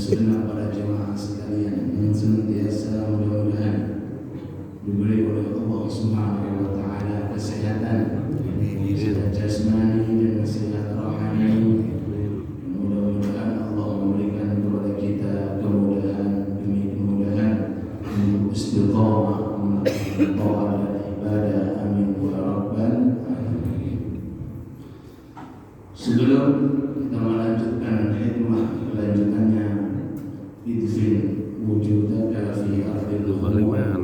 segenap para jemaah sekalian yang senantiasa mudah-mudahan diberi oleh Allah Subhanahu wa taala kesehatan jasmani dan sehat rohani. Mudah-mudahan Allah memberikan kepada kita kemudahan demi kemudahan untuk istiqamah melakukan taat dan ibadah. Amin ya rabbal alamin. Sebelum kita melanjutkan hikmah kelanjutannya, idfin wujudaka fi ardil khaliqah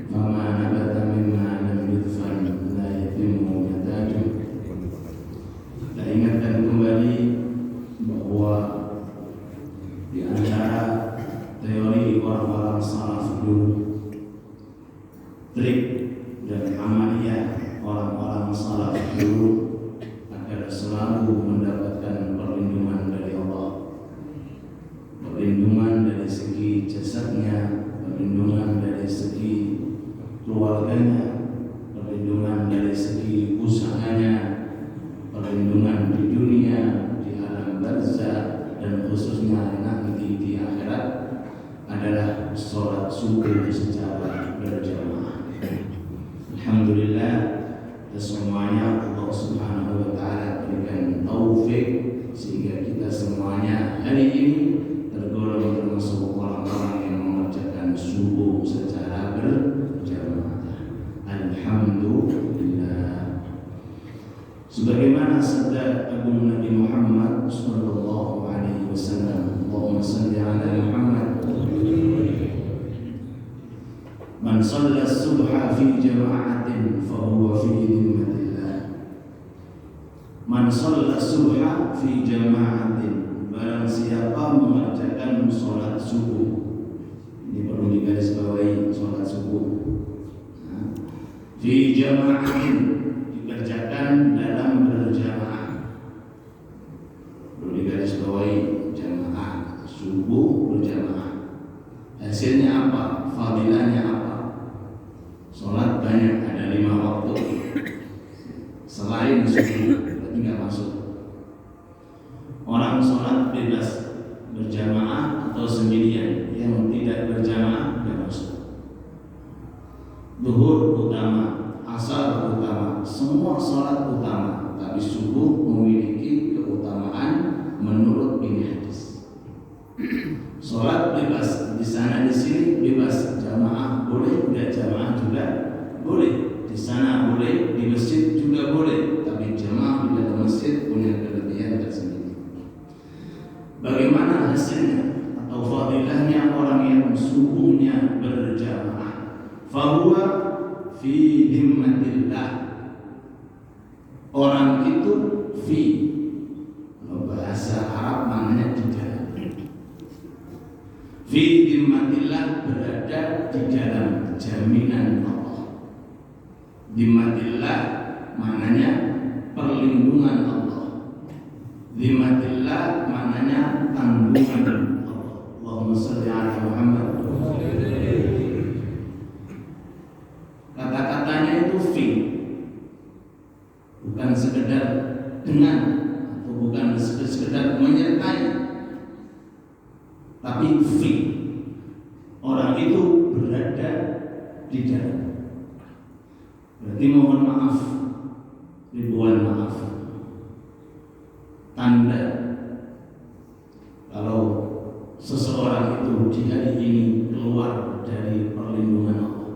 fama nabata mimma lam yudfan la yatimmu natajuh. Kita ingatkan kembali bahwa di antara teori orang-orang salaf dulu, trik dan amaliyah orang-orang salaf dulu agar selalu mendapatkan perlindungan dari Allah, perlindungan dari segi jasadnya, perlindungan dari segi keluarganya, perlindungan dari segi usahanya, perlindungan di dunia, di alam barzakh, dan khususnya nanti di akhirat adalah sholat subuh secara berjamaah. Alhamdulillah, semuanya Allah Subhanahu wa taala berikan taufik sehingga kita semuanya hari ini tergolong termasuk orang-orang yang mengerjakan subuh secara berjamaah. Alhamdulillah. Sebagaimana sabda Agung Nabi Muhammad sallallahu alaihi wasallam, Allahumma shalli ala Muhammad. Man shalla subha fi jama'atin fa huwa fi dhimmatillah. Man shalla subha fi jama'atin, barang siapa mengerjakan salat subuh. Ini perlu digarisbawahi, salat subuh fi jama'atin, dikerjakan dalam berjamaah. Perlu digarisbawahi, jamaah subuh berjamaah. Hasilnya apa? Fadilahnya apa? Sholat banyak, ada 5 waktu selain subuh, berarti nggak masuk. Orang sholat bebas berjamaah atau sendirian, yang tidak berjamaah nggak masuk. Zuhur utama, asar utama, semua sholat utama, tapi subuh memiliki keutamaan menurut ini hadis. Sholat bebas di sana di sini bebas, jamaah boleh, tidak jamaah juga boleh. Di sana boleh, di masjid juga boleh, tapi jamaah di dalam masjid punya kelebihan tersendiri. Bagaimana hasilnya atau fadilahnya orang yang subuhnya berjamaah? Fahuwa fi dhimmatillah. Orang itu fi, kalau bahasa Arab namanya di dalam. Fi dhimmatillah, berada di dalam jaminan Allah. Dhimmatillah maknanya perlindungan Allah. Dhimmatillah maknanya tanggungan Allah. Allahumma shalli ala Muhammad. Kata-katanya itu fi, bukan sekedar dengan atau bukan sekedar menyertai, tapi fi, orang itu berada di dalam. Berarti mohon maaf, ribuan maaf, tanda kalau seseorang itu di hari ini keluar dari perlindungan Allah,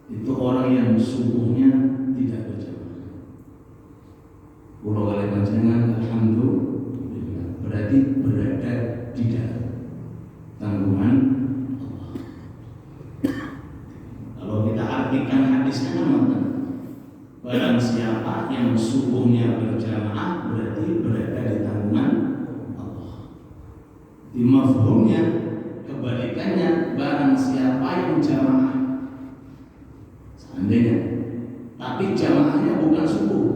itu orang yang subuhnya tidak berjamaah. Pulau kali panjenengan, alhamdulillah, berarti berada di dalam tanggungan Allah. Kalau kita artikan hadisnya kan, barang siapa yang subuhnya berjamaah berarti berada di tanggungan Allah. Di mafhumnya kebalikannya, barang siapa yang jamaah seandainya, tapi jamaahnya bukan subuh,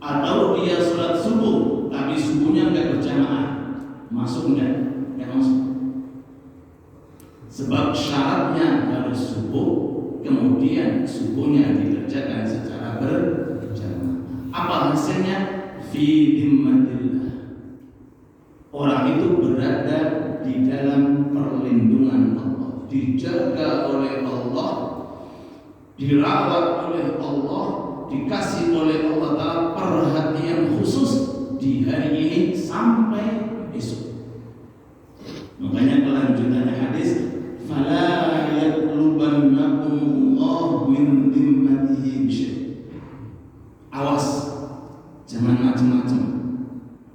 atau dia sholat subuh tapi subuhnya enggak berjamaah, masuk enggak? Enggak masuk. Sebab syaratnya harus subuh, kemudian subuhnya dikerjakan secara berjamaah. Apa hasilnya? Fi dhimmatillah. orang itu berada di dalam perlindungan Allah, dijaga oleh Allah, dirawat oleh Allah, dikasih oleh Allah Ta'ala perhatian khusus di hari ini sampai esok. Makanya kelanjutannya hadis, fala yatlubannakumullahu min dhimmatihi bisyai'. Awas, jangan macam-macam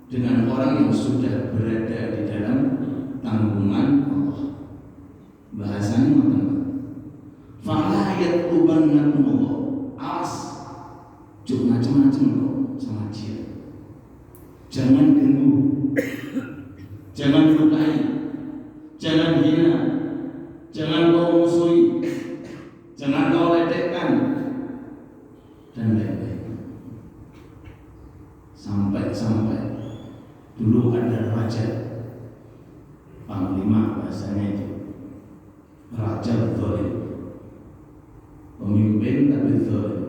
dengan orang yang sudah berada di dalam tanggungan Allah. Bahasanya macam fala yatlubannakumullahu. Awas, jangan macam-macam kok sama dia. Jangan ganggu, jangan lukai, jangan hina, jangan kau musuhi, jangan kau ledekkan, dan lain-lain. Sampai dulu ada raja, panglima bahasanya itu, raja zalim, pemimpin tapi zalim,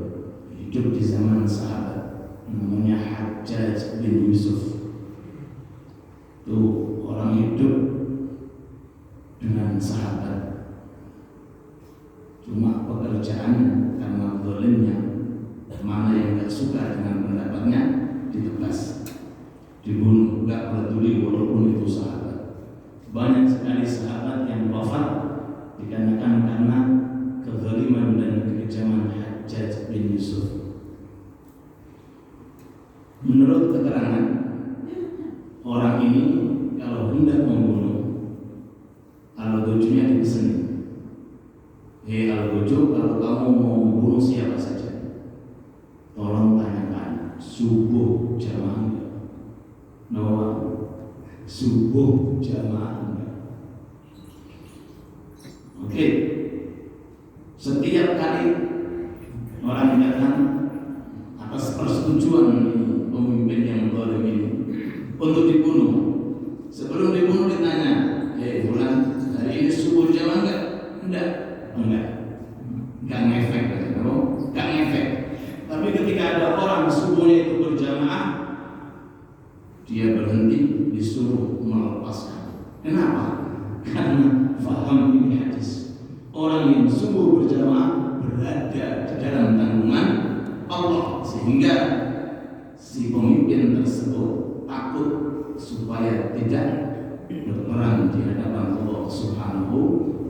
hidup di zaman sahabat, namanya Hajjaj bin Yusuf. Itu orang hidup dengan sahabat, cuma pekerjaan karena zalimnya, mana yang gak suka dengan pendapatnya ditebas, dibunuh, gak peduli walaupun itu sahabat. Banyak sekali sahabat yang wafat dikarenakan karena kezaliman dan kekejaman Hajjaj bin Yusuf. Menurut keterangan orang ini, kalau hendak membunuh, Al-Gojonya dipesan, hei Al-Gojo, kalau kamu mau membunuh siapa saja, tolong tanyakan subuh jamaah enggak? Subuh jamaah enggak? Oke. Setiap kali orang datang atas persetujuan pemimpin yang zalim ini untuk dibunuh, sebelum dibunuh ditanya, bulan hari ini subuh jamaah enggak? Enggak ngefek, enggak ngefek. Tapi ketika ada orang subuhnya itu berjamaah, dia berhenti, disuruh melepaskan. Kenapa? Karena faham ini hadis. Orang yang subuh berjamaah berada di dalam tanggungan Allah, sehingga si pemimpin tersebut takut supaya tidak berperang di hadapan Allah Subhanahu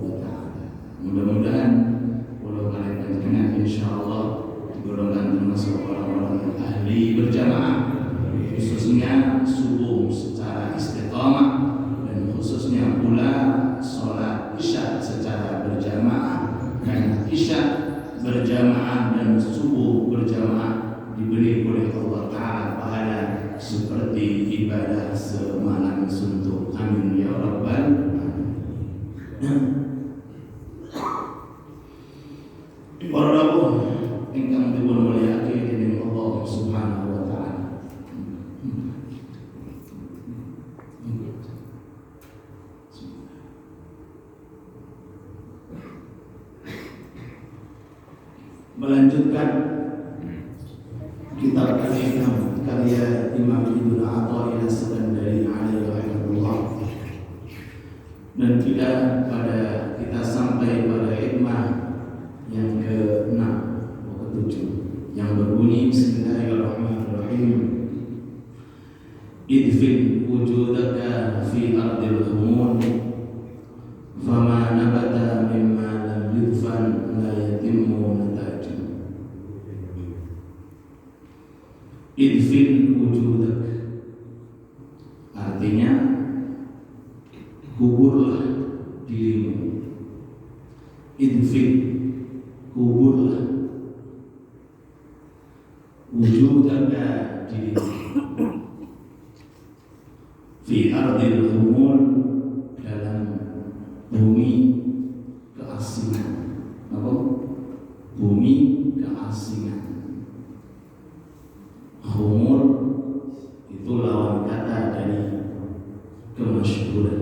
wa Ta'ala. Mudah-mudahan kalau kalian dengan insyaallah digolongkan termasuk orang-orang yang ahli berjamaah, khususnya subuh secara istiqamah, dan khususnya pula sholat isya secara berjamaah. Karena isya berjamaah dan subuh berjamaah diberi oleh Allah Ta'ala pahala seperti ibadah semalam suntuk. Amin ya Rabbal Alamin. Para rawuh ingkang dipun mulyakaken dening Allah Subhanahu wa Ta'ala. Melanjutkan kitab Al-Hikam karya Imam Ibnu Athaillah As-Sakandari alaihi rahmatullah. Dan kita sampai pada hikmah yang ke-6 atau ke-7 yang berbunyi Bismillahirrahmanirrahim. Idfin wujudaka fi ardil humud, fama nabata mimma lam yudfan la yatimmu nataju. Idfin wujudak, artinya kuburlah dirimu. Idfin, kuburlah wujudaka dirimu fi ardil humul, dalam bumi keasingan. Apa? Bumi keasingan. Humul itu lawan kata dari kemasyhuran.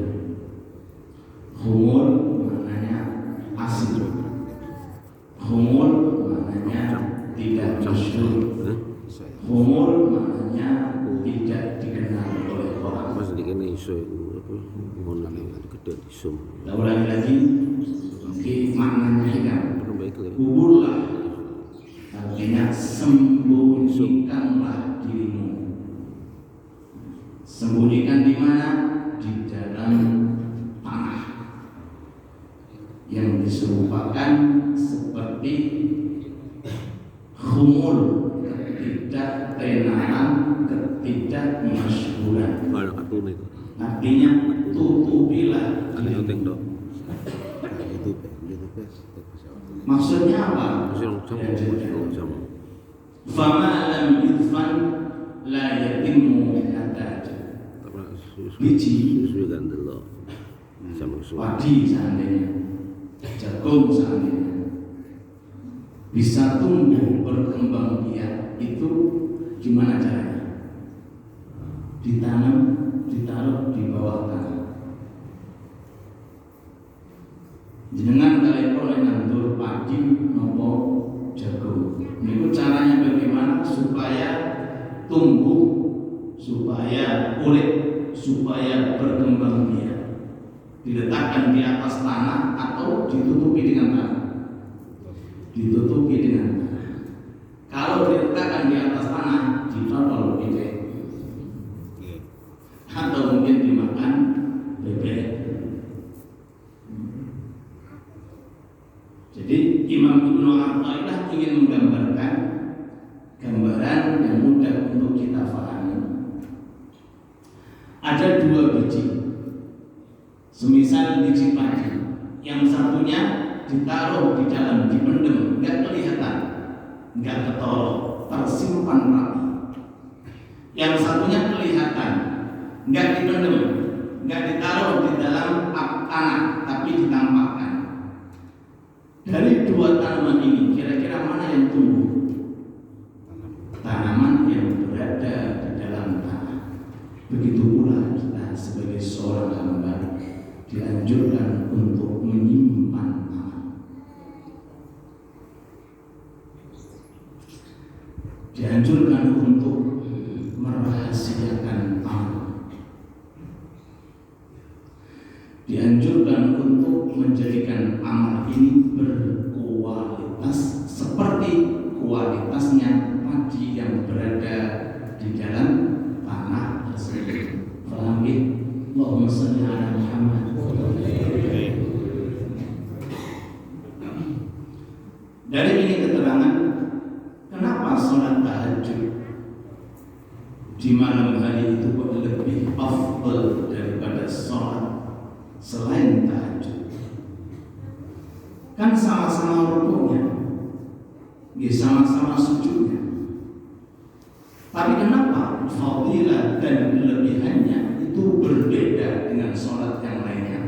Humul maknanya asing. Humul maknanya tidak masyhur. Khumul maknanya tidak dikenal oleh orang. Mas ini iso apa ngono gede disum. Lah ulangi lagi. Iki maknanya hilang. Perbaikan. Kuburlah. Artinya sembunyikanlah dirimu. Sembunyikan di mana? Di dalam tanah. Yang diserupakan seperti khumul, ketidaktenaran, ketidakmasyhuran. Kalau kartun itu. Artinya tutupilah. Ada yang tengok. Maksudnya apa? Fama lam yudfan la yatimmu nataj. Biji susu kan dulu. Sama susu. Padi seandainya, jagung seandainya bisa tumbuh berkembang biak, itu gimana caranya? Ditanam, ditaruh di bawah tanah. Jenengan kalian oleh nandur padi nopo jagung. Ini caranya bagaimana supaya tumbuh, supaya kulit, supaya berkembang biak. Diletakkan di atas tanah atau ditutupi dengan tanah. Ditutupi dengan tanah. Kalau diletakkan di atas tanah, ditodol bebek, atau mungkin dimakan bebek. Jadi Imam Ibnu Athaillah ingin menggambarkan gambaran yang mudah untuk kita pahami. Ada dua biji, semisal biji padi, yang satunya ditaruh di dalam, dipendem, nggak kelihatan, nggak ketolong, tersimpan rapi. Yang satunya kelihatan, nggak dipendem, nggak ditaruh di dalam tanah, tapi ditampakkan. Dari dua tanaman ini, kira-kira mana yang tumbuh? Tanaman yang berada di dalam tanah. Begitu pula kita sebagai seorang hamba dianjurkan untuk menyimpan amal. Dianjurkan untuk merahasiakan amal. Dianjurkan untuk menjadikan amal ini berkualitas seperti kualitasnya padi yang berada di dalam tanah tersebut. Paham ya? Allahumma shalli ala Muhammad. Dari ini keterangan kenapa sholat tahajud di malam hari itu lebih afdal daripada sholat selain tahajud. Kan sama-sama rukunya, sama-sama sujudnya. Tapi kenapa fadilah dan kelebihannya itu berbeda dengan sholat yang lainnya?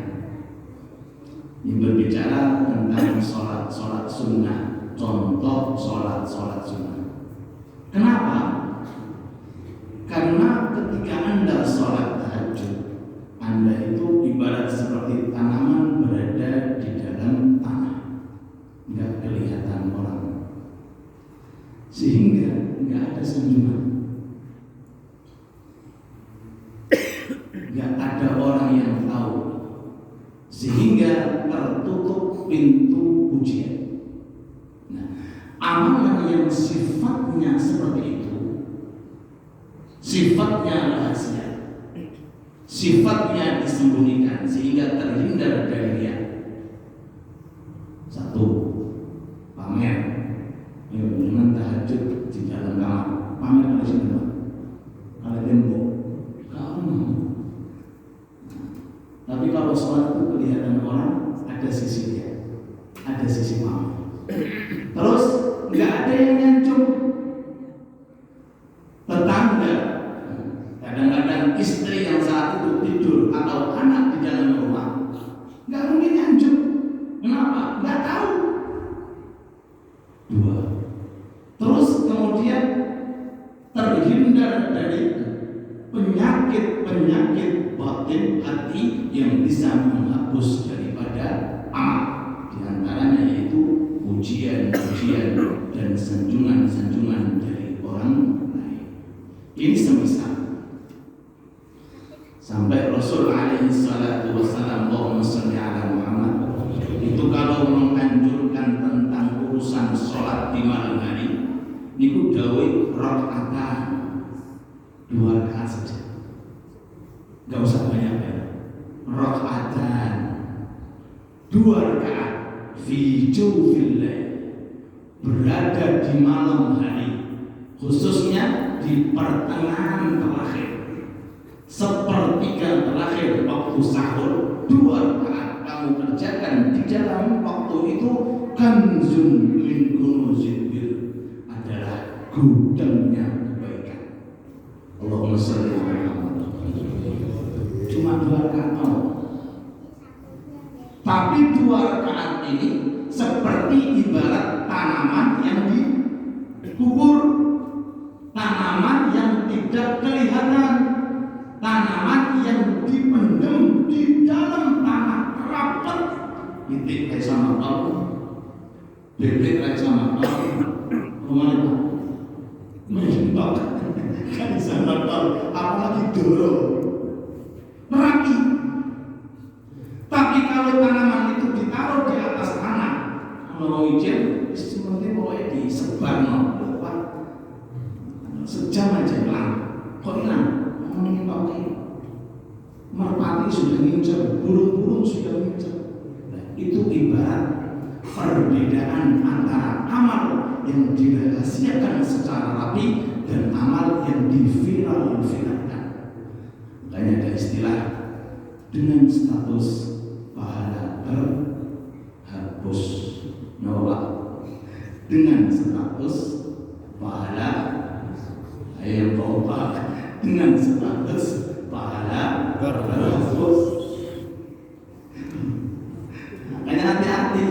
Ini berbicara tentang sholat sunnah. Contoh sholat sunnah. Kenapa? Karena ketika Anda sholat tahajud, Anda itu ibarat seperti tanaman berada di dalam tanah, nggak kelihatan orang, sehingga nggak ada sanjungan, nggak ada orang yang tahu, sehingga tertutup pintu pujian. Nah, amalan yang sifatnya seperti itu, sifatnya rahasia, sifatnya disembunyikan sehingga terhindar dari dia. Satu, pamer. Dengan tahajud di dalam kamar, pamer kalau sini Pak, kalau tembok, kamu. Tapi kalau sholat itu kelihatan orang, ada sisi dia, ada sisi pamer. Terus nggak ada yang nyancung. Tetangga, kadang-kadang istri yang saat itu tidur atau anak di dalam rumah, nggak mungkin nyancung. Kenapa? Nggak tahu. Dua. Terus kemudian terhindar dari penyakit batin hati yang bisa menghapus daripada amal. Di antaranya yaitu pujian dan sanjungan dari orang lain. Ini semisal sampai Rasul alaihi salatu wassalam, Allahumma sholli ala Muhammad, itu kalau menganjurkan tentang urusan sholat di malam hari, niku dawuh rakaatan, 2 rakaat saja, nggak usah banyak-banyak. Rakaatan 2 rakaat fi jawfil lail, berada di malam hari, khususnya di pertengahan terakhir, sepertiga terakhir waktu sahur, 2 rakaat kamu kerjakan di dalam waktu itu, kanzun min kunuzil bir, adalah gudangnya kebaikan. Allahumma sholli ala Muhammad. Cuma 2 rakaat tapi 2 rakaat ini seperti ibarat tanaman yang dikubur, tanaman yang tidak kelihatan, tanaman yang dipendam di dalam tanah rapat. Titik kayak sama tol, bebek kayak sama tol, kemana Pak? Mentok kan sama tol, apalagi doro merapi. Tapi kalau tanaman itu ditaruh di atas tanah, kalau ijen seperti pokoknya disebar Pak, sejam aja hilang, kok hilang? Ini pakai merpati sudah ngincer, burung-burung sudah ngincer. Itu ibarat perbedaan antara amal yang dirahasiakan secara rapi dan amal yang diviral-viralkan. Makanya ada istilah dengan status pahala terhapus, nolak dengan status pahala air kopak, dengan status pahala terhapus. Makanya hati-hati,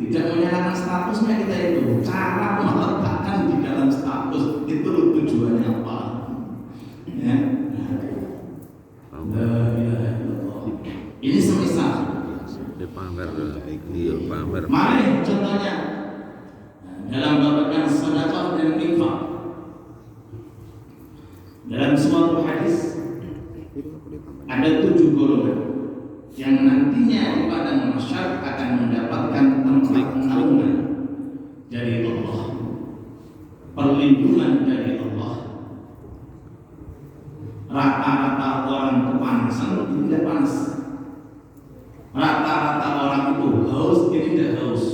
tidak menyalahkan statusnya kita itu, cara meletakkan di dalam status itu tujuannya apa? Ya. Ini semisal pamer, iya pamer. Mari contohnya dalam babakan sedekah dan infak. Dalam suatu hadis ada 7 golongan yang nantinya di padang mahsyar akan mendapatkan tempat naungan dari Allah, perlindungan dari Allah. Rata-rata orang kepanasan itu tidak panas, rata-rata orang itu haus ini tidak haus,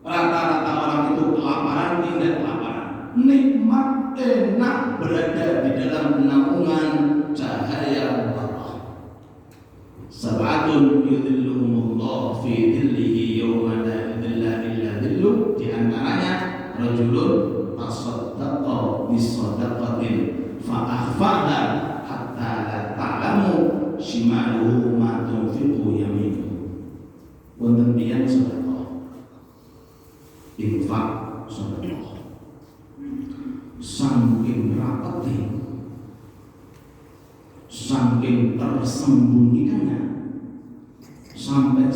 rata-rata orang itu kelaparan ini tidak kelaparan. Nikmat enak berada di dalam naungan cahaya Allah. Sab'atun yudhilluhumullah fi dhillihi yawma la yudhilla illa dhilluh. Di antaranya rajulun tasaddaqa bisadaqatin fa akhfaha hatta la ta'lamu shimaluhu ma tunfiqu yaminuhu. Wonten tiyang sedekah, infak sedekah, saking rapeti, saking tersembunyikannya, sampai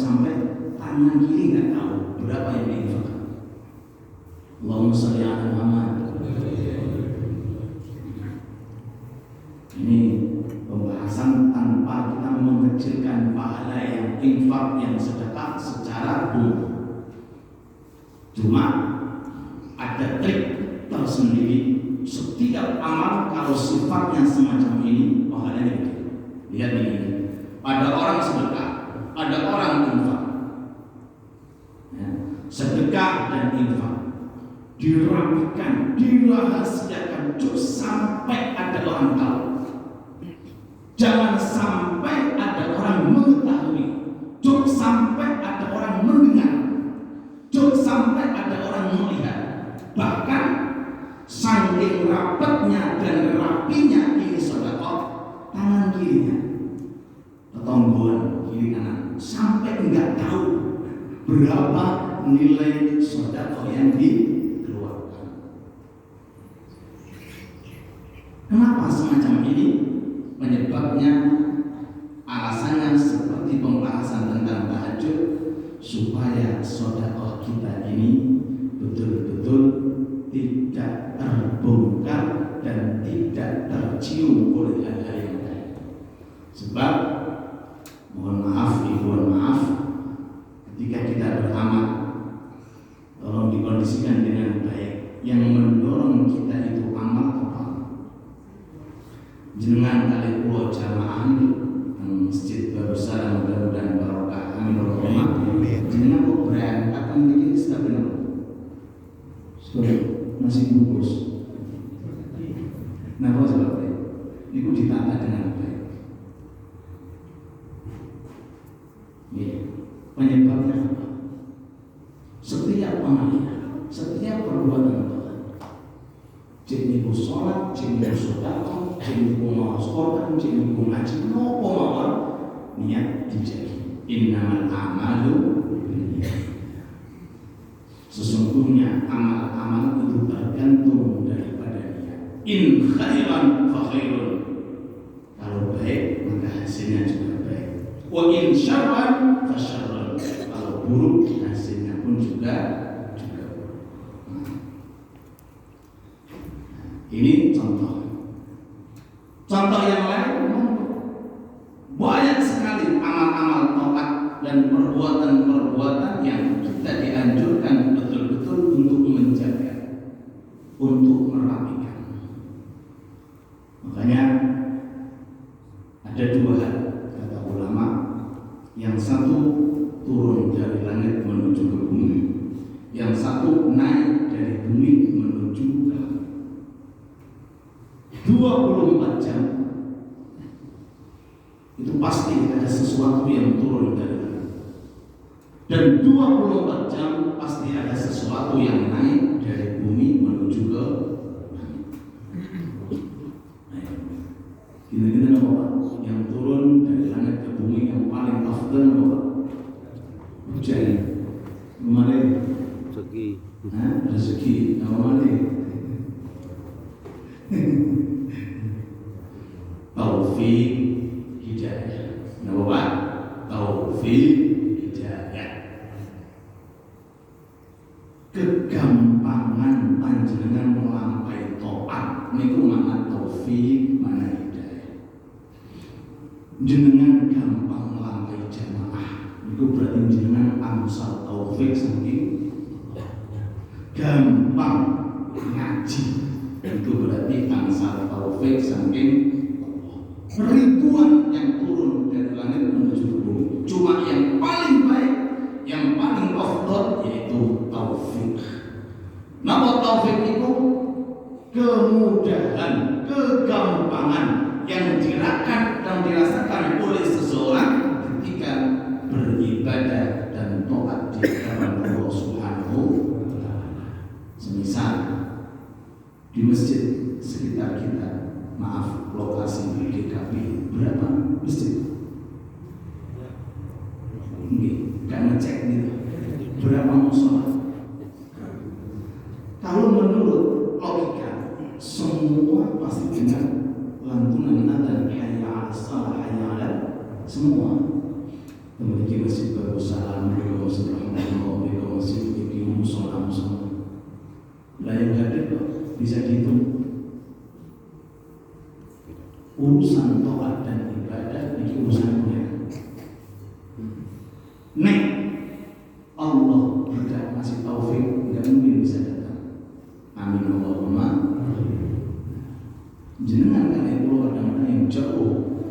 tangan kiri nggak tahu berapa yang diinfakkan. Allahumma sholli ala Muhammad. Ini pembahasan tanpa kita mengecilkan pahala yang infak, yang sedekah secara umum. Cuma ada trik tersendiri. Setiap amal kalau sifatnya semacam ini, pahalanya begitu. Lihat ini, ada orang sedekah, ada orang infak. Ya, sedekah dan infak dirapikan, dirahasiakan, sampai ada orang tahu. Jangan sampai ada orang mengetahui, sampai ada orang mendengar, sampai ada orang melihat. Bahkan saking rapatnya dan rapinya ini sedekah, tangan kirinya, tetonggoan kiri kanan, sampai enggak tahu berapa nilai sedekah yang dikeluarkan. Kenapa semacam ini? Penyebabnya, alasannya seperti pembahasan tentang tahajud, supaya sedekah kita ini betul-betul tidak terbongkar dikondisikan dengan baik, yang mendorong kita itu amal apa? Jenengan kali pulau jamaah itu masjid Darussalam, mudah-mudahan barokah, amin warahmatullahi. Jenengan kok berangkat kan bikin sudah benar, sudah masih bungkus. Nah, apa sebabnya? Itu ditata dengan baik. Ya, penyebabnya apa? Setiap amalan, setiap perbuatan Tuhan, jadi sholat, jadi sedekah, jadi ngawas Quran, jadi ngaji, nopo mawon niat dijadi. Innamal a'malu binniyat. Sesungguhnya amal-amal itu tergantung daripada niat. In khairan fa khairun. Kalau baik maka hasilnya juga baik. Wa in syarran fa syarrun. Kalau buruk hasilnya pun juga buruk. Ini contoh. Contoh yang lain banyak sekali amal-amal taat dan perbuatan-perbuatan yang kita dianjurkan betul-betul untuk menjaga, untuk merapikan. Makanya ada dua hal kata ulama, yang satu turun dari langit menuju ke bumi, yang satu naik dari bumi menuju ke langit. 24 jam itu pasti ada sesuatu yang turun dari langit, dan 24 jam pasti ada sesuatu yang naik dari bumi menuju ke langit. Kira-kira apa Pak? Yang turun dari langit ke bumi yang paling afdal apa Pak? Hujan. Kemarin Rezeki. Rezeki. Kemarin taufik hidayah. Kenapa Pak? Taufik hidayah. Kegampangan panjenengan melampaui taat niku mana taufik, mana hidayah. Jenengan gampang melampaui jamaah niku berarti jenengan amsal taufik saking gampang ngaji itu berarti amsal taufik saking ribuan yang turun dari langit menuju ke bumi. Cuma yang paling baik, yang paling afdal yaitu taufik. Nama taufik itu kemudahan, kegampangan yang dirasakan dan dirasakan oleh seseorang ketika beribadah dan taat di hadapan Allah Subhanahu wa Ta'ala. Semisal di masjid sekitar kita, maaf lokasi GKP berapa masjid? Nggak ngecek gitu. Berapa musola? Kalau menurut logika, semua pasti dengar lantunan adzan hayya 'alas shalah, hayya 'alal semua. Memiliki masjid Darussalam, memiliki masjid Rahmatullah, memiliki masjid musola. Lah yang hadir bisa dihitung. Urusan taat dan ibadah ini urusan dunia. Nek Allah tidak masih taufik, tidak mungkin bisa datang. Amin Allahumma. Jenengan kalian pulau kadang-kadang yang jauh,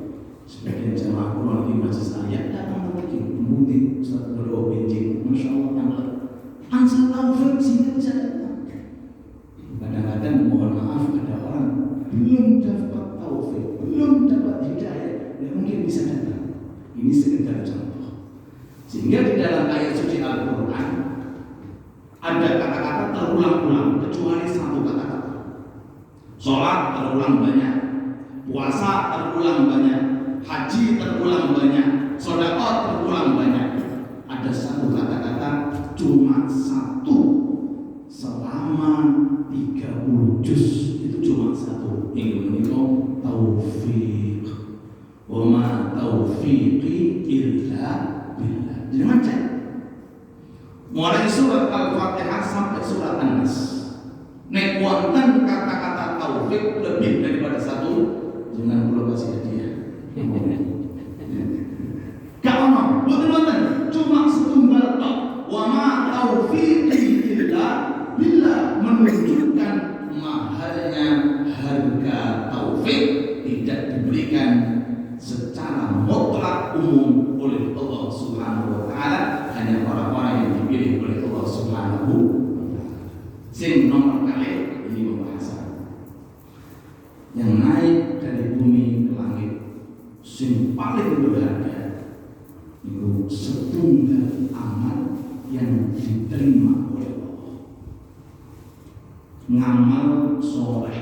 sebagian jamaah pulau lagi majelis ayat datang lagi, kemudian Ustaz berdoa benjing, masya Allah tanggal ansal taufik sehingga bisa datang. Kadang-kadang mohon maaf ada orang belum dapat taufik, belum dapat hidayah, tidak mungkin bisa datang. Ini sekedar contoh. Sehingga di dalam ayat suci Al-Quran ada kata-kata terulang-ulang kecuali satu kata-kata. Sholat terulang banyak, puasa terulang banyak, haji terulang banyak, sedekah terulang banyak. Ada satu kata-kata cuma satu selama 30 juz, itu cuma satu. Ini menikah taufik. Wa ma taufiqi illa billah. Jangan cek. Mulai surat Al-Fatihah sampai surat An-Nas. Nek wonten kata-kata taufik lebih daripada satu, jangan perlu kasih hadiah. Gak ono, betul-betul cuma setunggal tok. Wa ma taufiqi illa menunjukkan mahalnya harga taufik tidak diberikan secara mutlak umum oleh Allah Subhanahu wa taala, hanya orang-orang yang dipilih oleh Allah Subhanahu wa taala. Sing nomor kali ini pembahasan yang naik dari bumi ke langit, sing paling berharga itu setunggal amal yang diterima oleh Allah. Ngamal soleh,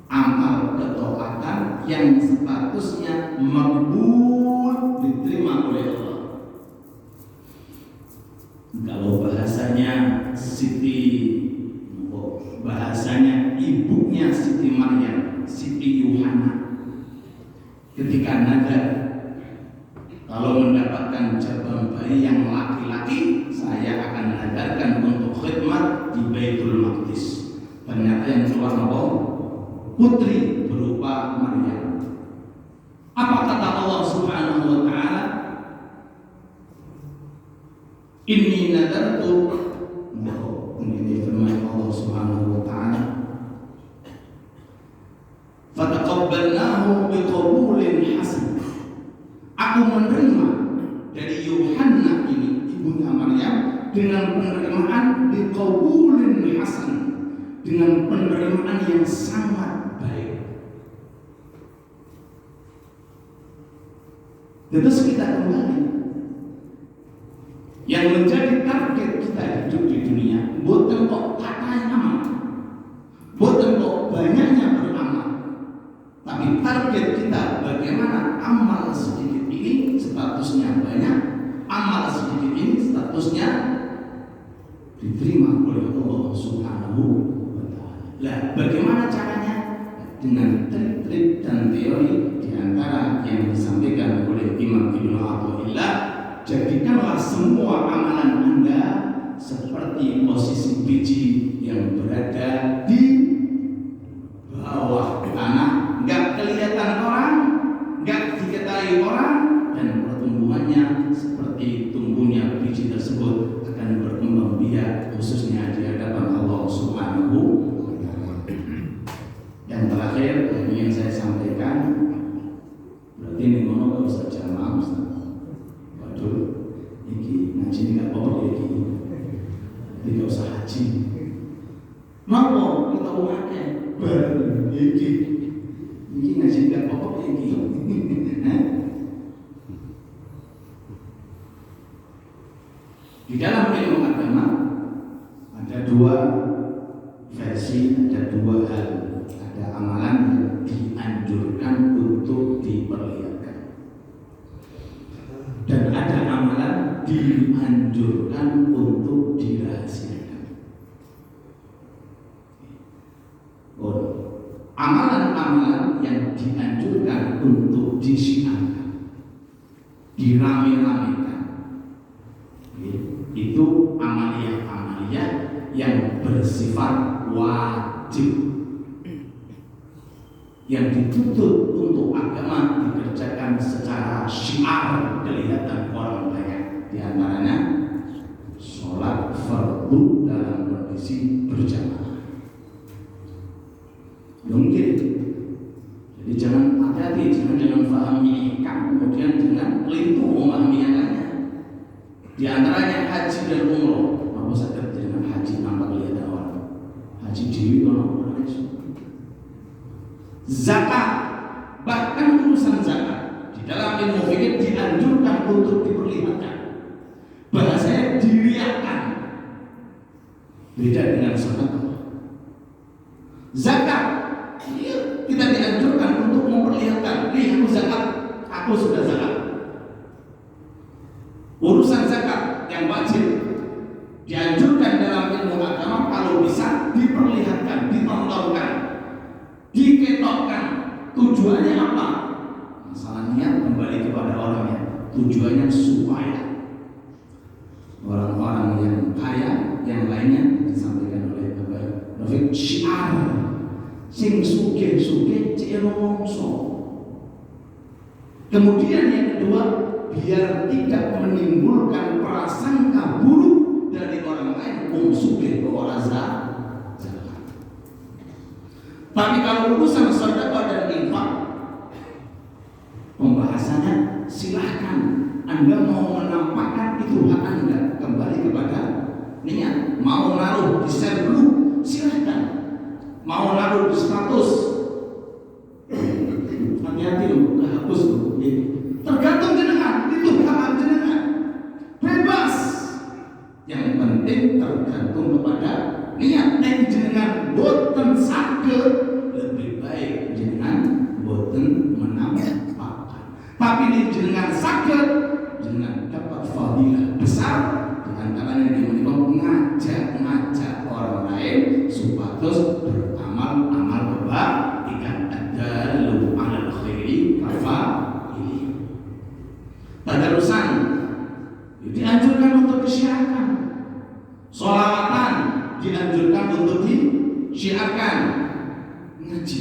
amal ketaatan yang statusnya makbul, diterima oleh Allah. Kalau bahasanya bahasanya ibunya Siti Maryam, Siti Yuhana, ketika nadar, kalau mendapatkan jabang bayi yang laki-laki, saya akan nadarkan untuk khidmat di Baitul Maqdis. Ternyata yang keluar apa? Putri berupa Maryam. Apa kata Allah Subhanahu wa taala? Inni nadartu, ini firman Allah Subhanahu wa taala, fataqabbalnahu biqabulin hasan. Aku menerima dari Yuhanna ini, ibunya Maryam, dengan penerimaan biqabulin hasan, dengan penerimaan yang sangat baik. Terus kita kembali, yang menjadi target kita hidup di dunia bukan kok katanya amal, bukan kok banyaknya beramal, tapi target kita bagaimana amal sedikit ini statusnya banyak, amal sedikit ini statusnya diterima oleh Allah Subhanahu wa taala. Lah, bagaimana caranya? Dengan trik-trik dan teori diantara yang disampaikan oleh Imam Ibnu Athaillah. Jadikanlah semua amalan Anda seperti posisi biji yang berada di bawah tanah, nggak kelihatan orang, nggak diketahui orang, dan pertumbuhannya seperti tumbuhnya biji tersebut akan berkembang biak, khususnya di hadapan Allah Subhanahu wa taala. Yang terakhir yang ingin saya sampaikan, berarti ini ngomong gak usah jamaah, Ustaz. Iki ngaji nggak apa-apa ya, tidak usah haji. Mau kita uangnya baru iki ngaji nggak apa-apa iki. Di dalam ilmu agama ada dua versi, ada dua hal. Ada amalan yang dianjurkan untuk diperlihatkan, dan ada amalan dianjurkan untuk dirahasiakan. Amalan-amalan yang dianjurkan untuk disiarkan, dirame-ramekan, itu amaliyah-amaliyah yang bersifat wajib, yang dituntut untuk agama dikerjakan secara syiar, kelihatan orang banyak. Di antaranya sholat fardu dalam kondisi berjamaah. Mungkin, jadi jangan hati-hati, jangan pahami kemudian jangan keliru memahami yang lainnya. Di antaranya haji dan umroh. Apa saja dengan haji nampak kelihatan orang. Haji dewi kalau zakat, bahkan urusan zakat di dalam ilmu fikih dianjurkan untuk diperlihatkan. Bahasanya diriakan, beda dengan sedekah. Zakat, kita dianjurkan untuk memperlihatkan, lihat aku zakat, aku sudah zakat. Urusan zakat yang wajib dianjurkan dalam ilmu agama kalau bisa diperlihatkan, ditontonkan, diketokkan. Tujuannya apa? Masalah niat kembali kepada orangnya. Tujuannya supaya orang-orang yang kaya, yang lainnya disampaikan oleh Bapak Rafiq, syiar sing sugih-sugih ciro mongso. Kemudian yang kedua, biar tidak menimbulkan prasangka buruk dari orang lain sugih bawa zakat. Tapi kalau urusan sedekah dan infak, pembahasannya silahkan Anda mau menampakkan itu hak Anda, kembali kepada niat. Mau naruh di share dulu silahkan, mau naruh di status hati-hati loh, hapus loh, tergantung jenengan, itu hak jenengan, bebas. Yang penting tergantung kepada niat. Dan jenengan boten saged, lebih baik jenengan boten menampakkan. Tapi ini jenengan saged, jenengan dapat fadilah besar. Di antaranya ngajak orang lain supados beramal kebaikan. Adalu alal khairi kafa'ili. Tadarusan dianjurkan untuk disiarkan. Sholawatan dianjurkan untuk disiarkan. Ngaji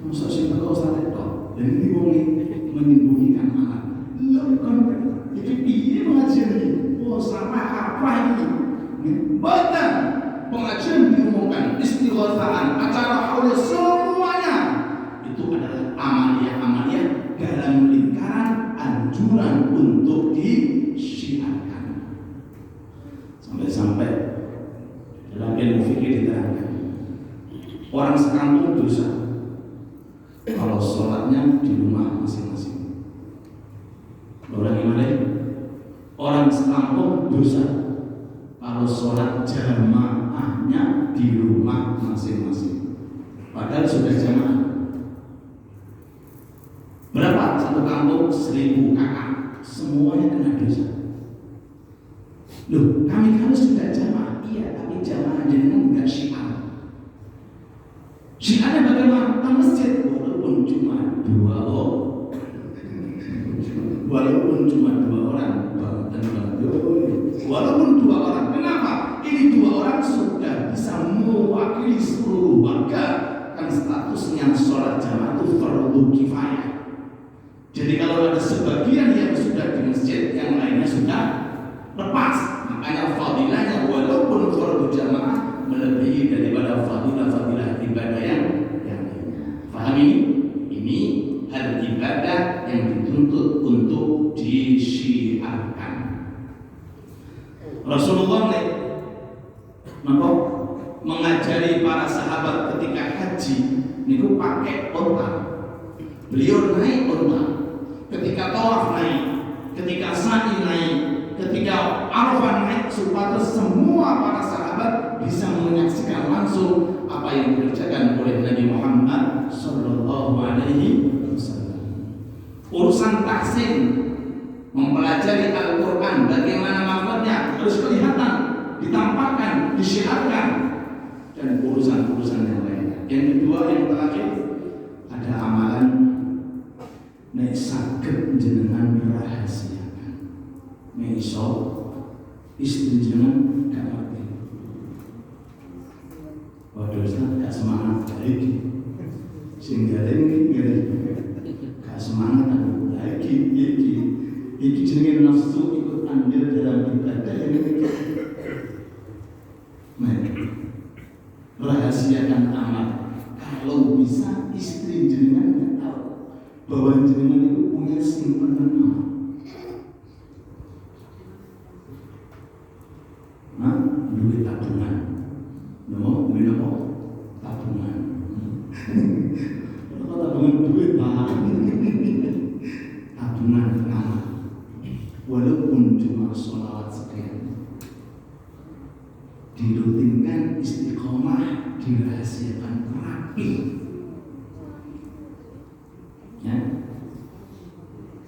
masa sih kalau ustaz itu dan ini menyembunyikan anak lakukan itu piye pengajian ini. Oh salah apa ini? Bahkan pengajian diumumkan, istighotsaan, acara haul semuanya itu adalah amalia-amalia dalam lingkaran anjuran untuk disiarkan. Sampai-sampai dalam ilmu fikih diterangkan, orang sekampung dosa kalau sholatnya di rumah masing-masing. Orang gimana? Orang sekampung dosa kalau sholat jamaahnya di rumah masing-masing. Padahal sudah jamaah. Berapa? Satu kampung 1000 kakak, semuanya kena dosa. Loh, kami sudah jamaah, iya, tapi jamaah jenengan enggak syiar. Syiarnya bagaimana? Ke masjid, walaupun cuma 2 orang, walaupun 2 orang. Kenapa? Ini 2 orang sudah bisa mewakili seluruh warga. Kan statusnya sholat jamaah itu fardu kifayah. Jadi kalau ada sebagian yang sudah di masjid, yang lainnya sudah lepas. Makanya fadilahnya walaupun fardu jamaah melebihi daripada fadilah ibadah yang lainnya. Paham ini? Ini hal ibadah yang dituntut untuk disiarkan. Rasulullah mengajari para sahabat ketika haji niku pakai unta. Beliau naik unta. Ketika tawaf naik, ketika sa'i naik, ketika Arafah naik, supaya semua para sahabat bisa menyaksikan langsung apa yang dikerjakan oleh Nabi Muhammad sallallahu alaihi wasallam. Urusan tahsin, mempelajari Al-Quran, bagaimana maknanya harus kelihatan, ditampakkan, disiarkan, dan urusan-urusan yang lainnya. Yang kedua, yang terakhir, ada amalan nek saged jenengan rahasiakan. Nek iso istri jenengan gak ngerti. Waduh, gak semangat lagi. Sehingga ini gak semangat lagi. Iki jenenge nafsu ikut andil dalam ibadah yang ini. Rahasiakan amal. Kalau bisa istri jenengan nggak tahu bahwa jenengan itu punya simpanan amal. Duit tabungan. Duit apa? Tabungan. Kalau tabungan duit tabungan amal. Walaupun cuma sholawat sekian, dirutinkan, istiqomah, dirahasiakan rapi. Ya,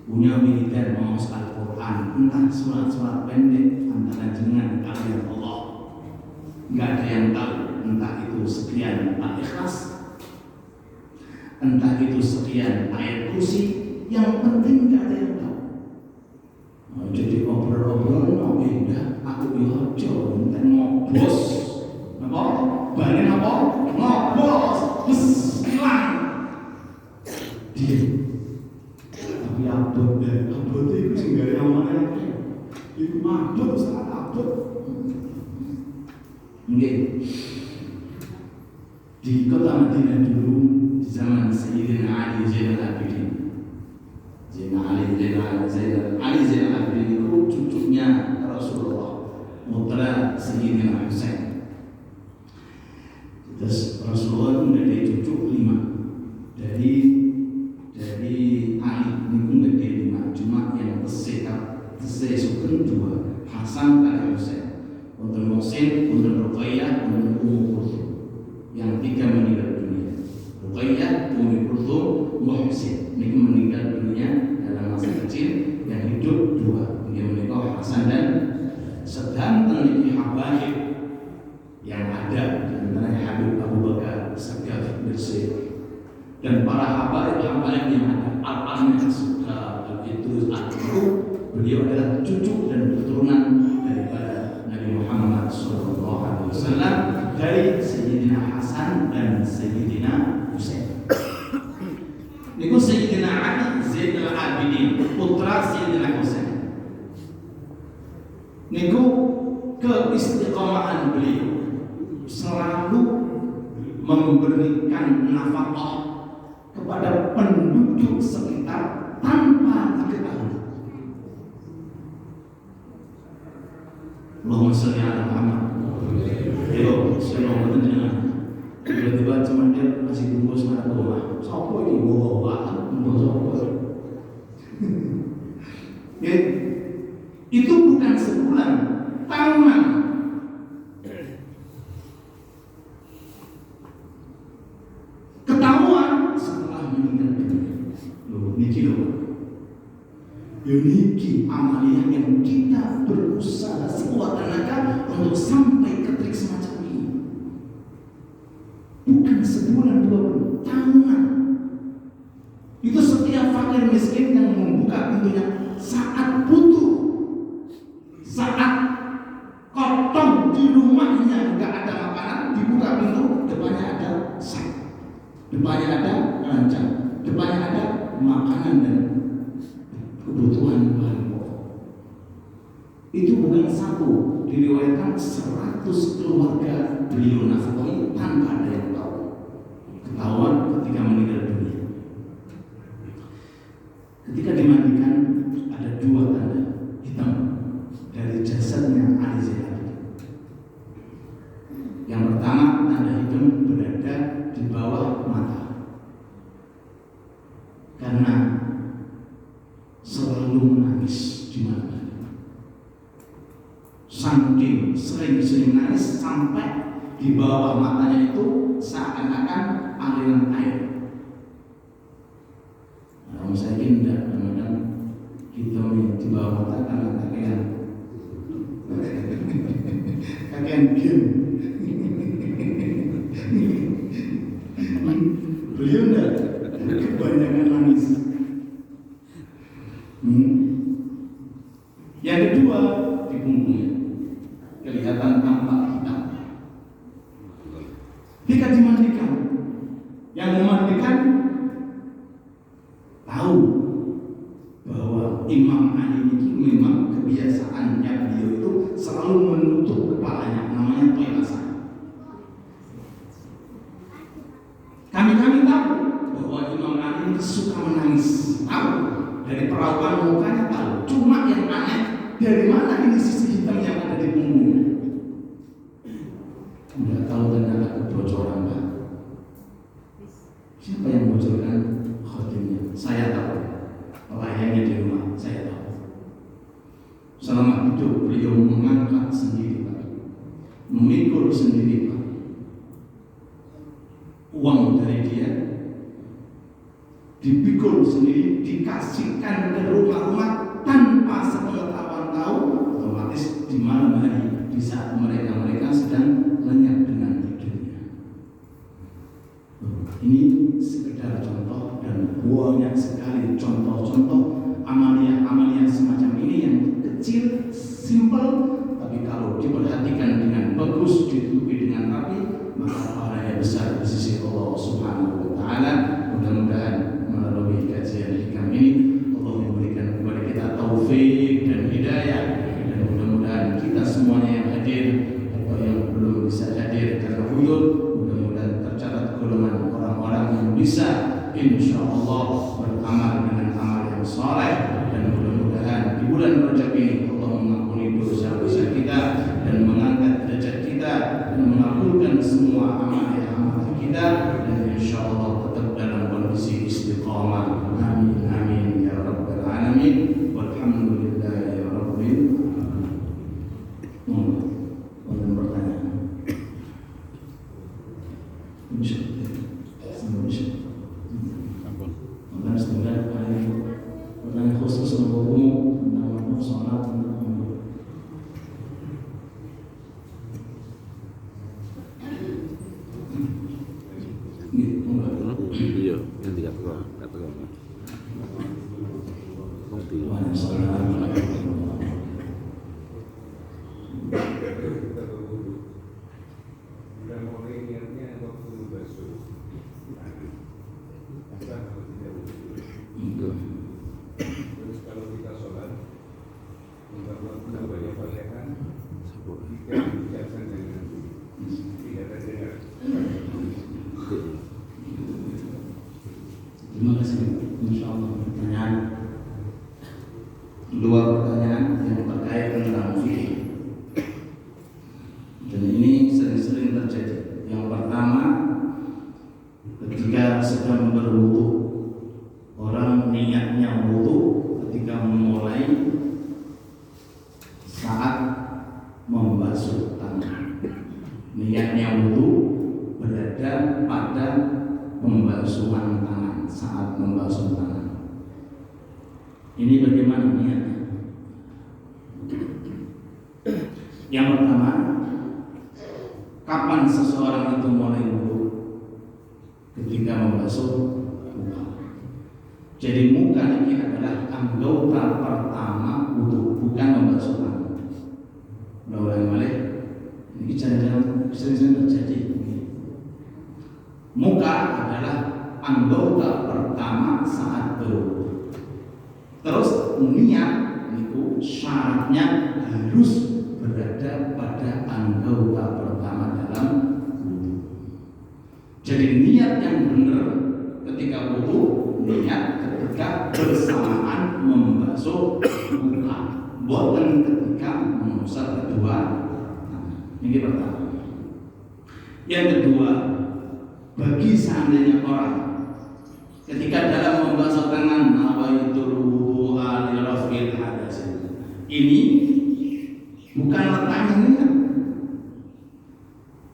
punya wiridan mau Al-Quran, entah surat-surat pendek antara jenengan kalian Allah, nggak ada yang tahu. Entah itu sekian Al-Ikhlas, entah itu sekian ayat kursi, yang penting nggak ada yang tahu. Jadi obrol-obrol mau indah, aku dihojo, enten ngobos, apa? Balik apa? Ngobos, hilang. Dia, tapi abot itu sehingga yang mana? Itu mabut, sangat abot. Nggih. Di kota Madinah dulu di zaman Sayyidina Ali Zainal Abidin. Ali Zainal Abidin itu cucunya Rasulullah, putra Sayyidina Husain. Terus Rasulullah itu dari cucu 5. Dari Ali ini dari 5, cuma yang tersesukun 2, Hasan dan Husain. Untuk Muhsin, untuk Ruqayyah, untuk Ummu Kulthum. Yang 3 meninggal dunia. Ruqayyah, Ummu Kulthum, Muhsin. Ini meninggal dunia dalam masa kecil, yang hidup 2. Dia menikah Hasan dan sedang memiliki habaib yang ada di antara Habib Abu Bakar Sagaf Bersih dan para habaib yang ada Al-Anas, Al-Idrus, beliau adalah cucu dan keturunan daripada Nabi Muhammad SAW dari Sayyidina Hasan dan Sayyidina Husain. Niku Sayyidina Ali Zainal Abidin, putra Sayyidina Husain. Niku keistiqomahan beliau selalu memberikan nafkah kepada penduduk sekitar tanpa diketahui. Allahumma sholli ala Muhammad. Yo, saya mau dengan tiba-tiba cuma dia masih bungkus mana rumah. Sopo ini bawa sopo. Ya, itu bukan sebulan, tahunan. Ketahuan setelah meninggal dunia. Loh, niki loh. Niki amaliyah yang kita berusaha sekuat tenaga untuk sampai ke trik semacam ini. Bukan sebulan 2 bulan, tahunan. Itu setiap fakir miskin yang membuka pintunya saat butuh, saat kotong di rumahnya nggak ada makanan, dibuka pintu, depannya ada sak, depannya ada keranjang, depannya ada makanan dan kebutuhan bahan pokok. Itu bukan satu, diriwayatkan 100 keluarga beliau nafkahi tanpa ada yang tahu. Ketahuan ketika meninggal dunia. Ketika dimandikan ada 2 tanda hitam dari jasadnya Ali Zainal Abidin. Yang pertama, tanda hitam berada di bawah mata karena selalu menangis di mana-mana. Saking sering nangis sampai di bawah matanya itu seakan-akan aliran air. Nah, saya tidak kadang-kadang kita di bawah mata karena kakean game. Beliau enggak kebanyakan nangis. Yang kedua, di punggungnya kelihatan tampak hitam. Ketika dimandikan, yang memandikan tahu bahwa Imam Ali ini memang kebiasaannya beliau itu selalu menutup kepalanya, namanya toilasan. Kami tahu bahwa Imam Ali ini suka menangis, tahu dari perawakan mukanya tahu. Cuma yang aneh, dari mana ini sisi hitam yang ada di punggungnya? Tidak tahu, ternyata kebocoran, Pak. Siapa yang bocorkan khotimnya? Saya tahu. Pelayannya di rumah, saya tahu. Selama hidup beliau mengangkat sendiri, Pak. Memikul sendiri, Pak. Uang dari dia dipikul sendiri, dikasihkan ke rumah-rumah tanpa sepengetahuan tahu. Otomatis di malam hari, di saat mereka sedang lenyap dengan tidurnya. Ini sekedar contoh dan banyak sekali contoh-contoh amalia semacam ini yang kecil, simple, tapi kalau diperhatikan dengan bagus, ditutupi dengan rapi, maka pahalanya besar di sisi Allah Subhanahu wa Ta'ala. Mudah-mudahan melalui kajian hikam ini Allah memberikan kepada kita taufik dan hidayah, dan mudah-mudahan kita semuanya yang hadir atau yang belum bisa insyaallah beramal dengan amal yang saleh, dan mudah-mudahan di bulan Rajab ini Allah mengampuni dosa-dosa kita dan mengangkat derajat kita dan mengabulkan semua amal kita, dan insyaallah tetap dalam kondisi istiqamah. Amin amin ya rabbal alamin. Walhamdulillahi rabbil alamin. Pertanyaan. Pertanyaan khusus untuk umum tentang sholat, iya, yang tidak terang. Terus kalau kita sholat membaca Fatihah jika diucapkan dengan tidak terdengar. Terima kasih. Insyaallah pertanyaan, dua pertanyaan yang terkait tentang fikih, dan ini sering-sering terjadi. Yang pertama, ketika sedang berwudu, orang niatnya wudu ketika memulai saat membasuh tangan. Niatnya wudu berada pada pembasuhan tangan, saat membasuh tangan. Ini bagaimana niatnya? Yang pertama, kapan seseorang itu mulai wudu? Ketika membasuh muka. Jadi muka ini adalah anggota pertama wudu, bukan membasuh tangan. Ulang balik. Ini jangan sering-sering terjadi. Muka adalah anggota pertama saat berwudu. Terus niat itu syaratnya harus berada pada anggota pertama dalam wudu. Jadi niat yang benar ketika wudu, niat ketika bersamaan membasuh muka, bukan ketika mengusap kedua tangan. Ini pertama. Yang kedua, bagi seandainya orang ketika dalam membasuh tangan nawaitul wudu'a li raf'il hadas, ini bukan letaknya niat.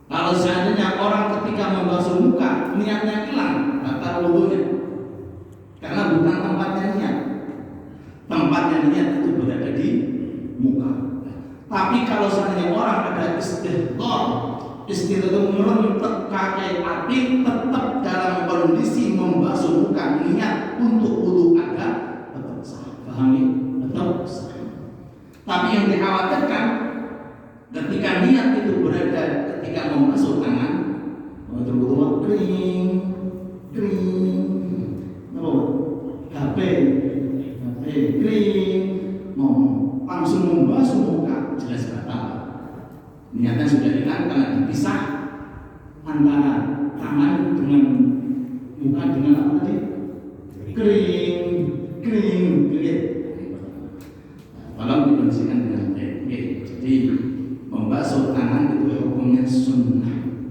Kalau seandainya orang ketika membasuh muka niatnya hilang, batal wudunya, karena bukan tempatnya niat. Tempatnya niat itu berada di muka. Tapi kalau seandainya orang ada istighfar itu melentek kaki hati, tetap dalam kondisi membasuh muka, niat untuk wudu ada, tetap sah. Pahami? Tetap sah. Tapi yang dikhawatirkan ketika niat itu berada ketika membasuh tangan, wudu kering, HP kering, langsung membasuh muka, jelas batal. Niatnya sudah hilang karena dipisah antara tangan dengan muka dengan apa tadi? Kering. Tolong dibersihkan dengan baik. Jadi membasuh tangan itu hukumnya sunnah.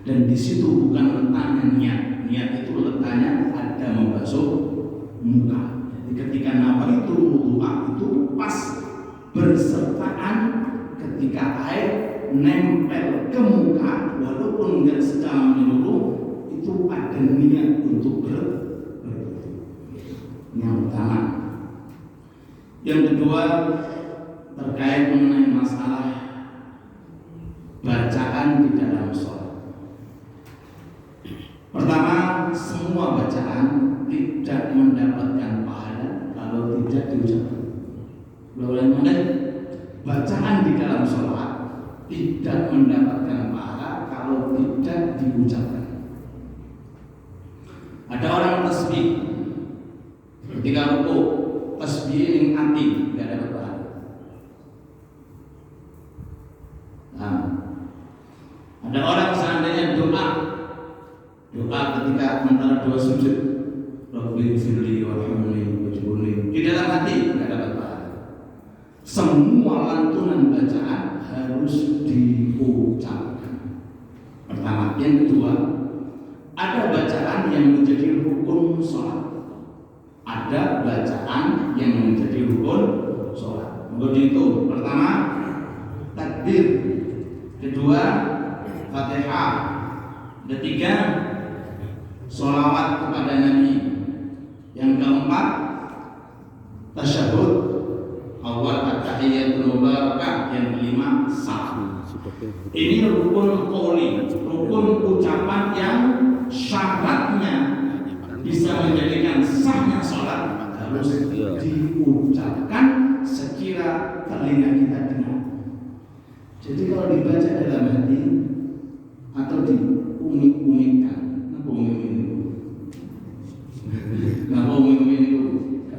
Dan di situ bukan letaknya niat. Niat itu letaknya ada membasuh muka. Jadi ketika nawaitu wudu'a itu pas bersertaan ketika air nempel ke muka, walaupun tidak secara menyeluruh, itu ada niat untuk berwudu. Yang pertama. Yang kedua, terkait mengenai masalah bacaan di dalam sholat. Pertama, semua bacaan tidak mendapatkan pahala kalau tidak diucapkan. Bagaimana? Bacaan di dalam sholat tidak mendapatkan pahala kalau tidak diucapkan. Ada orang tasbih ketika rukuk, tasbih ini hati tidak dapat pahala. Nah, ada orang seandainya doa ketika antara dua sujud, Rabbi firli warhamni wajburni, di dalam hati nggak dapat pahala. Semua lantunan bacaan harus diucapkan. Pertama, yang kedua, ada bacaan yang menjadi rukun sholat. Ada bacaan yang menjadi rukun sholat. Kemudian itu pertama takbir, kedua Fatihah, ketiga sholawat kepada Nabi, yang keempat tasyahud awal at-tahiyatul mubarakah, yang kelima salam. Ini rukun qouli, rukun ucapan yang syaratnya bisa menjadikan sahnya sholat harus diucapkan sekira telinga kita dengar. Jadi kalau dibaca dalam hati atau diumik-umikkan, apa umik-umik itu?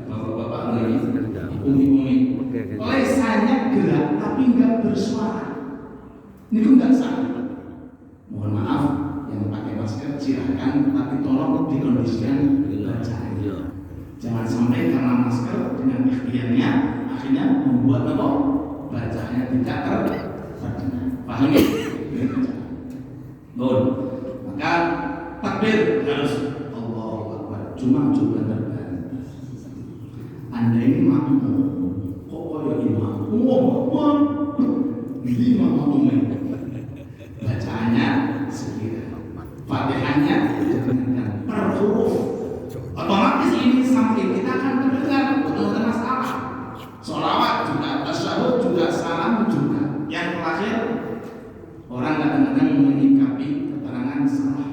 Bapak-bapak lagi umik-umik. Lesannya gerak tapi enggak bersuara. Ini pun enggak sah. Mohon maaf, yang pakai masker silakan, tapi tolong dikondisikan bacaannya. Jangan sampai karena masker dengan ikhtiarnya akhirnya membuat apa? Bacaannya tidak terdengar. Paham ya? Bon. Maka takbir harus Allahu Akbar. Cuma benar-benar. Anda ini mampu kok koyo imam. Lima makmum. Bacaannya sekira. Fatihahnya dengan per huruf. Otomatis ini samping kita akan terdengar, bukan ada masalah. Sholawat juga, tasyahud juga, salam juga. Yang terakhir, orang kadang-kadang menyikapi keterangan salah.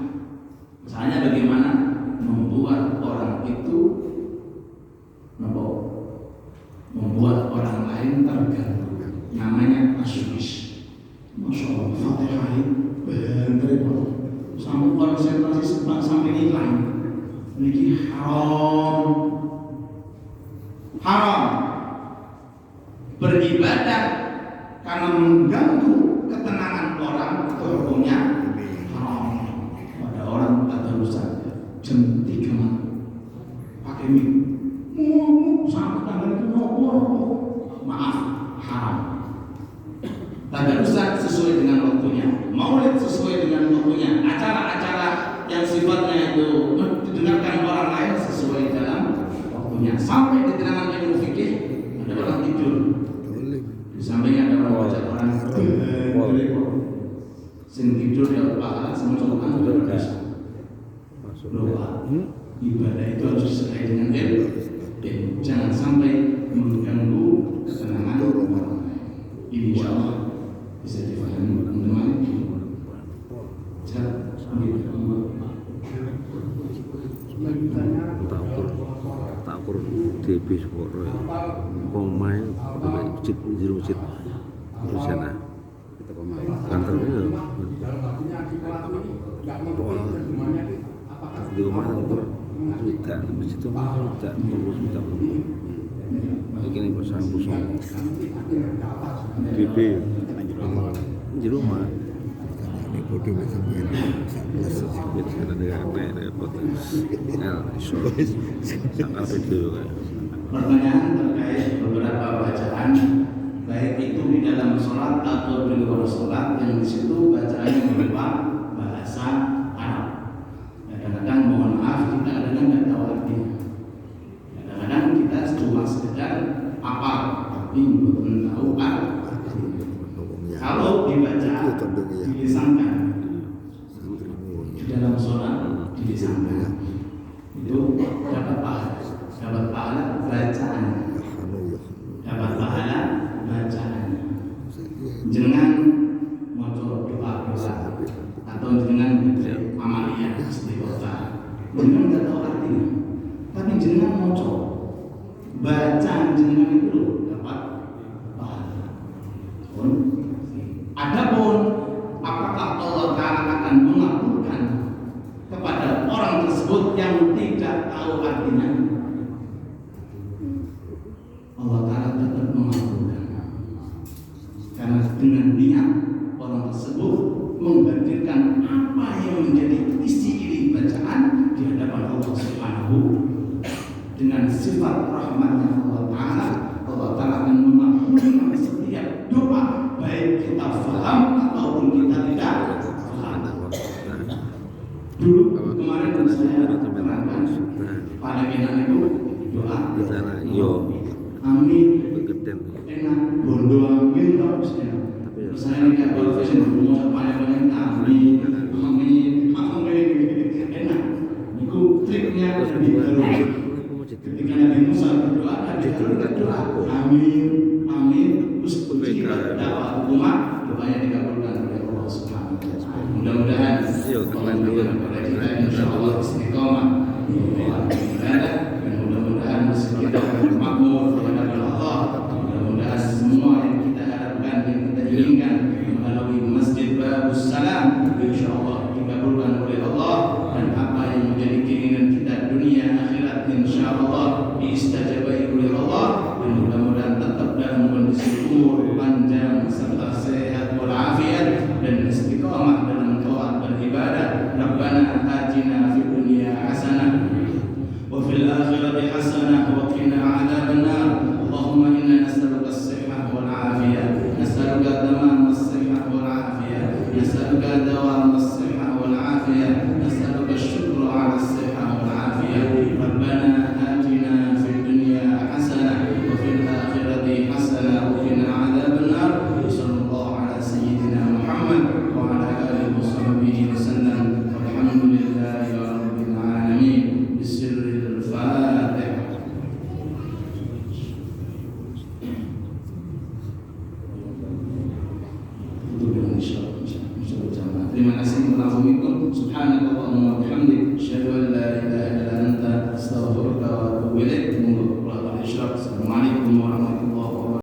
Misalnya bagaimana membuat orang itu membuat orang lain terganggu. Namanya tasywish. Masya Allah, Fatihah bener sampai konsentrasi sampai hilang. Ini haram beribadah karena mengganggu ketenangan orang, hukumnya haram. Ada orang tadarusan jam 3 malam pakai mic sampai tangan itu maaf, haram. Tadarusan sesuai dengan waktunya, maulid sesuai dengan waktunya, acara-acara yang sifatnya itu didengarkan orang lain sesuai dalam waktunya. Sampai di kalangan ilmu fikih ada orang tidur, di sampingnya ada orang baca Quran, sing tidur ya pahala sama Quran juga bisa. Doa ibadah itu harus disertai dengan ilmu, jangan sampai mengganggu kesenangan orang lain. Insya Allah bisa difahami teman-teman. takur DB Seporo pemain masjid di masjid di sana kantornya di rumah takur tidak masjid itu tidak tunggu sudah begini bersama busung DB di rumah bodoh macam ini biasa ada potensi sangat video pertanyaan terkait beberapa bacaan baik itu di dalam sholat atau di luar sholat yang di situ bacaannya berupa bahasa Arab. Kadang-kadang mohon maaf kita kadang-kadang nggak tahu artinya. Kadang-kadang kita cuma sekedar apa tapi belum tahu artinya. Kalau dibaca dilisankan di dalam sholat dilisankan itu dapat pahala bacaan, dapat pahala bacaan. Jangan moco doa atau jangan amalia istighfar. Jangan nggak tahu artinya, tapi jangan moco bacaan jangan itu dapat pahala. Adapun apakah Allah Ta'ala akan mengabulkan kepada orang tersebut yang tidak tahu artinya? Allah Ta'ala tetap mengabulkan karena dengan niat orang tersebut menghadirkan apa yang menjadi isi bacaan sifat rahmatnya Allah Ta'ala akan mengabulkan setiap doa, baik kita faham ataupun kita tidak faham. Dulu kemarin saya terangkan pada enak itu doa amin enak bondo amin terus enak. Saya ini kayak kalau saya ngomong banyak amin enak. Itu triknya di dalam ketika Nabi Musa berdoa, Nabi berdoa amin terus kunci dakwah umat doanya dikabulkan oleh Allah Subhanahu wa taala. Mudah-mudahan Allah memberikan kepada kita insyaallah istiqomah dan mudah-mudahan masjid kita makmur kepada Allah. Mudah-mudahan semua yang kita harapkan, yang kita inginkan melalui Masjid Babus Salam insyaallah